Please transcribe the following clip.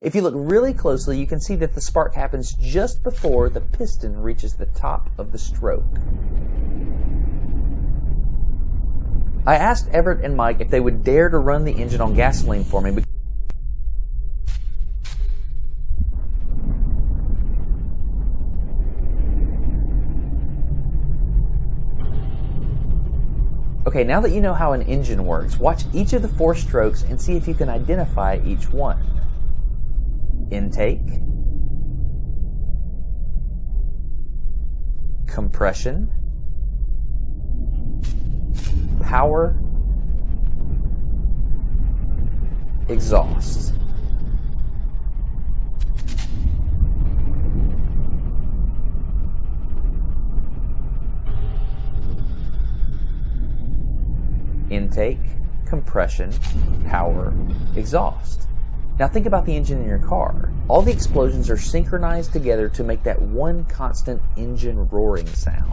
If you look really closely, you can see that the spark happens just before the piston reaches the top of the stroke. I asked Everett and Mike if they would dare to run the engine on gasoline for me. Okay, now that you know how an engine works, watch each of the 4 strokes and see if you can identify each one. Intake, compression, power, exhaust. Intake, compression, power, exhaust. Now think about the engine in your car. All the explosions are synchronized together to make that one constant engine roaring sound.